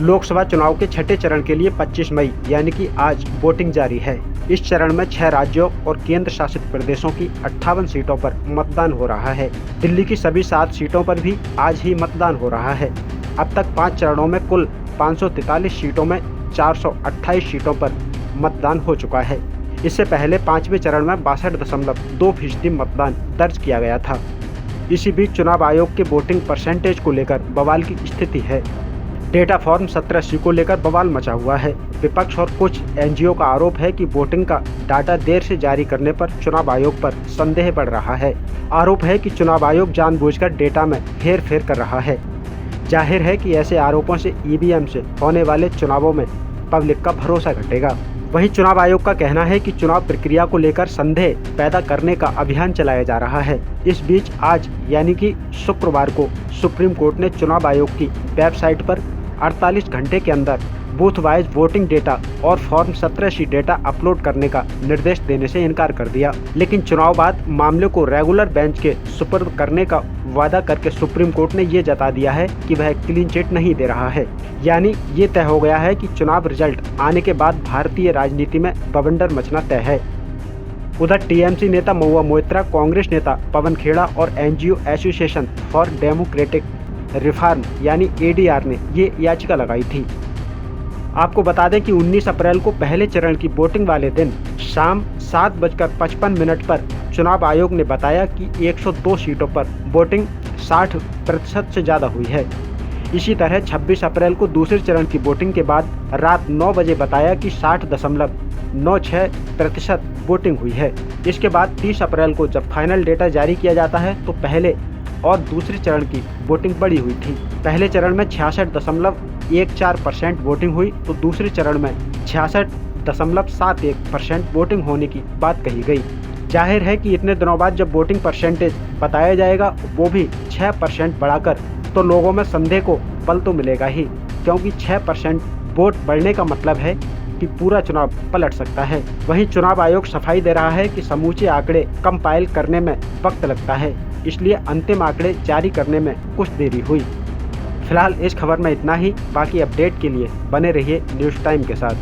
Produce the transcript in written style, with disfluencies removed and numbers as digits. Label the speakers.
Speaker 1: लोकसभा चुनाव के छठे चरण के लिए 25 मई यानी कि आज वोटिंग जारी है। इस चरण में 6 राज्यों और केंद्र शासित प्रदेशों की 58 सीटों पर मतदान हो रहा है। दिल्ली की सभी 7 सीटों पर भी आज ही मतदान हो रहा है। अब तक 5 चरणों में कुल 543 सीटों में 428 सीटों पर मतदान हो चुका है। इससे पहले 5वें चरण में 62.2% मतदान दर्ज किया गया था। इसी बीच चुनाव आयोग के वोटिंग परसेंटेज को लेकर बवाल की स्थिति है। डेटा फॉर्म 17C को लेकर बवाल मचा हुआ है। विपक्ष और कुछ एनजीओ का आरोप है कि वोटिंग का डाटा देर से जारी करने पर चुनाव आयोग पर संदेह बढ़ रहा है। आरोप है कि चुनाव आयोग जानबूझकर डेटा में हेरफेर कर रहा है। जाहिर है कि ऐसे आरोपों से ईवीएम से होने वाले चुनावों में पब्लिक का भरोसा घटेगा। वहीं चुनाव आयोग का कहना है कि चुनाव प्रक्रिया को लेकर संदेह पैदा करने का अभियान चलाया जा रहा है। इस बीच आज यानी कि शुक्रवार को सुप्रीम कोर्ट ने चुनाव आयोग की वेबसाइट पर 48 घंटे के अंदर बूथ वाइज वोटिंग डेटा और फॉर्म 17C डेटा अपलोड करने का निर्देश देने से इनकार कर दिया। लेकिन चुनाव बाद मामले को रेगुलर बेंच के सुपुर्द करने का वादा करके सुप्रीम कोर्ट ने ये जता दिया है कि वह क्लीन चिट नहीं दे रहा है। यानी ये तय हो गया है कि चुनाव रिजल्ट आने के बाद भारतीय राजनीति में बवंडर मचना तय है। उधर टीएमसी नेता महुआ मोइत्रा, कांग्रेस नेता पवन खेड़ा और NGO association for democratic reform यानी एडीआर ने ये याचिका लगाई थी। आपको बता दें कि 19 अप्रैल को पहले चरण की वोटिंग वाले दिन शाम 7:55 पर चुनाव आयोग ने बताया कि 102 सीटों पर वोटिंग 60% से ज़्यादा हुई है। इसी तरह 26 अप्रैल को दूसरे चरण की वोटिंग के बाद रात 9 बजे बताया कि 60.96% वोटिंग हुई है। इसके बाद 30 अप्रैल को जब फाइनल डेटा जारी किया जाता है तो पहले और दूसरे चरण की वोटिंग बढ़ी हुई थी। पहले चरण में 66.14% वोटिंग हुई तो दूसरे चरण में 66.71% वोटिंग होने की बात कही गई। जाहिर है कि इतने दिनों बाद जब वोटिंग परसेंटेज बताया जाएगा वो भी 6% बढ़ाकर, तो लोगों में संदेह को बल तो मिलेगा ही, क्योंकि 6% वोट बढ़ने का मतलब है कि पूरा चुनाव पलट सकता है। वहीं चुनाव आयोग सफाई दे रहा है कि समूचे आंकड़े कंपाइल करने में वक्त लगता है, इसलिए अंतिम आंकड़े जारी करने में कुछ देरी हुई। फिलहाल इस खबर में इतना ही। बाकी अपडेट के लिए बने रहिए न्यूज़ टाइम के साथ।